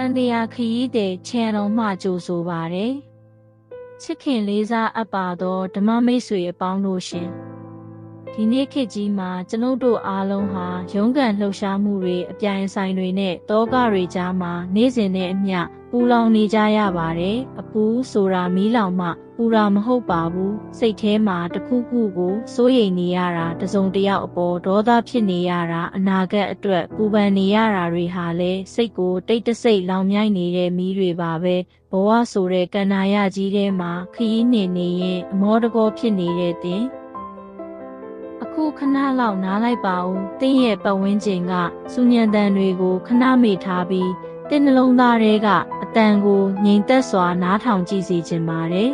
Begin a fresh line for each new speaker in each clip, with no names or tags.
န်တရားခရီးတဲ့ချန်တော်မှကြိုဆိုပါတယ်ချစ်ခင်လေးစားအပ်ပါသောဓမ္မမိတ်ဆွေအပေါင်းတို့ရှင်ဒီနေ့ခေတ်ကြီးမှာကျွန်ုပ်တို့အားလုံးဟာရုန်းကန်လှုပ်ရှားမှုတွေအပြိုင်ဆိုင်တွေနဲ့တောကတွေကြားမှာနေ့စဉ်နဲ့အမျှပူလောင်နေကြရပါတယ်အပူဆိုတာမီးလောင်မှပူတာမဟုတ်ပါဘူးစိတ်ထဲမှာတစ်ခုခုကိုစိုးရိမ်နေရတာတစုံတစ်ယောက်အပေါ်ဒေါသဖြစ်နေရတာအနာဂတ်အတွက်ပူပန်နေရတာတွေဟာလည်းစိတ်ကိုတိတ်တဆိတ်လောင်မြိုက်နေတဲ့မီးတွေပါပဲဘဝဆိုတဲ့ကန္နာရကြီးထဲမှာခရီးနေရင်အမောတကောဖြစ်နေတဲ့တင်အခုခဏလောက်နားလိုက်ပါဦးတင်းရဲ့ပတ်ဝန်းကျင်ကစူညံတန်တွေကိုခဏမေ့ထားပြီးတင်းနှလုံးသားထဲကအတန်ကိုငြိမ်သက်စွာနားထောင်ကြည့်စေချင်ပါတယ်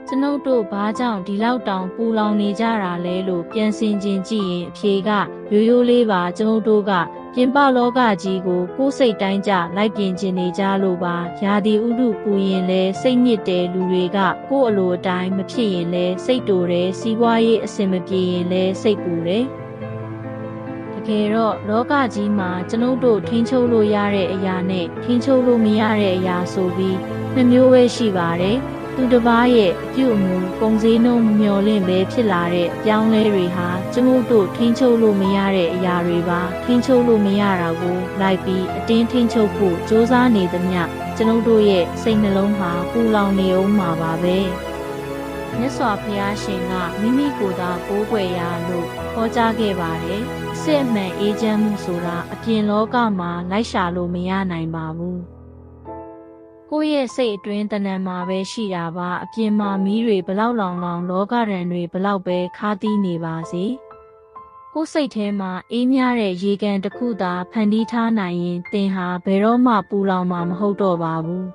ကျွန်ုပ်တို့ဘာကြောင့်ဒီလောက်တောင်ပူလောင်နေကြတာလဲလို့ပြန်ဆင်ခြင်ကြည့်ရင်အဖြေကရိုးရိုးလေးပါကျွန်ုပ်တို့ကပြင်ပလောကကြီးကိုကိုယ်စိတ်တိုင်းကြလိုက်ပြင်ချင်နေကြလို့ပါရာသီဥတုပူရင်လဲစိတ်ညစ်တယ်လူတွေကကိုယ့်အလိုအတိုင်းမဖြစ်ရင်လဲစိတ်တူတယ်စီးပွားရေးအဆင်မပြေရင်လဲစိတ်ပူတယ်တကယ်တော့လောကကြီးမှာကျွန်ုပ်တို့ထိန်းချုပ်လို့ရတဲ့အရာနဲ့ထိန်းချုပ်လို့မရတဲ့အရာဆိုပြီးနှစ်မျိုးပဲရှိပါတယ်သူတစ်ပါးရဲ့အပြုအမူပုံစံနှုန်းမျော်လင့်ပဲဖြစ်လာတဲ့အပြောင်းလဲတွေဟာကျွန်ုပ်တို့ထိန်းချုပ်လို့မရတဲ့အရာတွေပါထိန်းချုပ်လို့မရတာကိုလိုက်ပြီးအတင်းထိန်းချုပ်ဖို့စ조사နေသမျှကျွန်ုပ်တို့ရဲ့စိတ်နှလုံးဟာပူလောင်နေအောင်မှာပါပဲမြတ်စွာဘုရားရှင်ကမိမိကိုယ်သာကိုးကွယ်ရာလို့ဟောကြားခဲ့ပါတယ်အစစ်အမှန်အေးချမ်းမှုဆိုတာအပြင်လောကမှာလိုက်ရှာလို့မရနိုင်ပါဘူးကိုယ့်ရဲ့စိတ်အတွင်းတဏ္ဍာမှာပဲရှိတာပါအပြင်မှာမီးတွေဘလောက်လောင်လောင်လောကဓာတ်တွေဘလောက်ပဲခါးသီးနေပါစေကိုယ်စိတ်ထဲမှာအေးမြတဲ့ရေကန်တစ်ခုသာဖန်တီးထားနိုင်ရင်သင်ဟာဘယ်တော့မှပူလောင်မှာမဟုတ်တော့ပါဘူး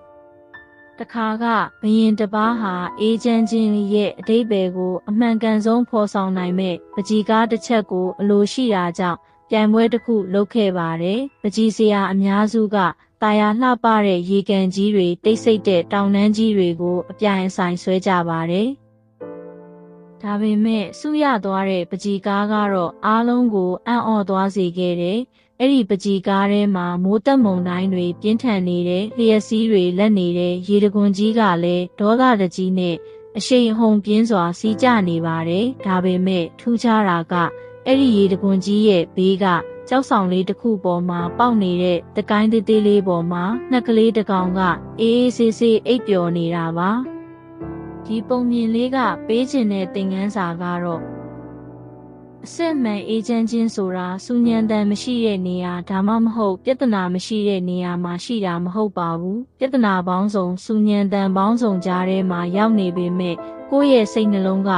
တခါကဘယင်တစ်ပါးဟာအေးချမ်းခြင်းရဲ့အဓိပ္ပာယ်ကိုအမှန်ကန်ဆုံးဖော်ဆောင်နိုင်မဲ့ပကြီကားတစ်ချက်ကိုအလိုရှိတာကြောင့်ပြိုင်ပွဲတစ်ခုလုပ်ခဲ့ပါတယ်ပကြီစရာအများစုကတာယာလှပတဲ့ရေကန်ကြီးတွေတိတ်ဆိတ်တဲ့တောင်တန်းကြီးတွေကိုအပြိုင်အဆိုင်ဆွဲကြပါတယ်။ဒါပေမဲ့စုရသွားတဲ့ပကြီကားကတော့အားလုံးကိုအံ့ဩသွားစေခဲ့တယ်။အဲ့ဒီပကြီကားထဲမှာမိုးတက်မုန်တိုင်းတွေပြင်းထန်နေတဲ့လျှက်စီးတွေလက်နေတဲ့ရေတကွန်ကြီးကလည်းဒေါသတကြီးနဲ့အရှိန်အဟုန်ပြင်းစွာစီးကျနေပါတယ်။ဒါပေမဲ့ထူးခြားတာကအဲ့ဒီရေတကွန်ကြီးရဲ့ဘေးကကျောက်ဆောင်လေးတစ်ခုပေါ်မှာပေါက်နေတဲ့တကိုင်းသေးသေးလေးပေါ်မှာနှက်ကလေးတစ်ကောင်ကအေးအေးဆေးဆေးအိပ်ပျော်နေတာပါဒီပုံမြင်လေးကပေးခြင်းတဲ့သင်ခန်းစာကတော့အစစ်မှန်အေးချမ်းခြင်းဆိုတာစူညံတန်မရှိတဲ့နေရာဒါမှမဟုတ်ပြဿနာမရှိတဲ့နေရာမှာရှိတာမဟုတ်ပါဘူးပြဿနာပေါင်းစုံစူညံတန်ပေါင်းစုံကြားထဲမှာရောက်နေပေမဲ့ကိုယ့်ရဲ့စိတ်နှလုံးက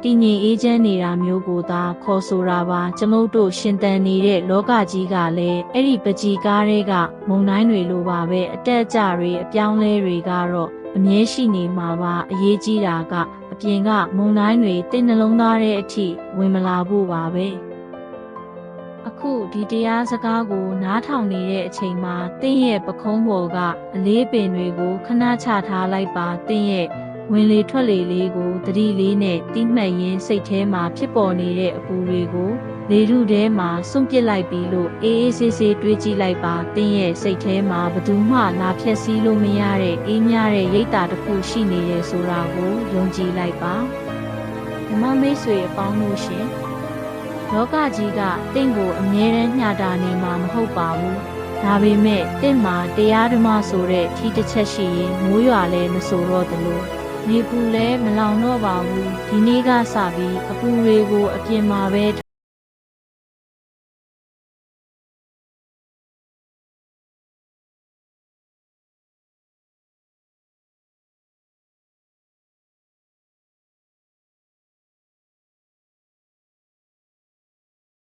တည်ငြိမ်အေးချမ်းနေတာမျိုးကိုသာခေါ်ဆိုတာပါကျွန်ုပ်တို့ရှင်သန်နေတဲ့လောကကြီးကလည်းအဲ့ဒီပကြီကားတွေကမုန်တိုင်းတွေလိုပါပဲအတက်အကျတွေအပြောင်းလဲတွေကတော့အမြဲရှိနေမှာပါအရေးကြီးတာကအပြင်ကမုန်တိုင်းတွေတင်းနှလုံးသားတဲ့အထိဝင်မလာဖို့ပါပဲအခုဒီတရားစကားကိုနားထောင်နေတဲ့အချိန်မှာတင်းရဲ့ပခုံးပေါ်ကအလေးပင်တွေကိုခဏချထားလိုက်ပါတင်းရဲ့ဝင်လေထွက်လေလေးကိုသတိလေးနဲ့တိမှတ်ရင်းစိတ်ထဲမှာဖြစ်ပေါ်နေတဲ့အပူတွေကိုလေထုထဲမှာစွန့်ပစ်လိုက်ပြီးလို့အေးအေးဆေးဆေးတွေးကြည့်လိုက်ပါတင်းရဲ့စိတ်ထဲမှာဘယ်သူမှလာဖြက်စီးလို့မရတဲ့အေးမြတဲ့ရိတ်တာတစ်ခုရှိနေတယ်ဆိုတာကိုယုံကြည်လိုက်ပါဓမ္မမိတ်ဆွေအပေါင်းတို့ရှင်လောကကြီးကတင့်ကိုအမြဲတမ်းညှာတာနေမှာမဟုတ်ပါဘူးဒါပေမဲ့တင့်မှာတရားဓမ္မဆိုတဲ့ထီးတစ်ချက်ရှိရင်မိုးရွာလဲမဆိုတော့သလိုနေပူလဲမလောင်တော့ပါဘူးဒီနေ့ကစပြီးအပူတွေကိုအပြင်မှာပဲ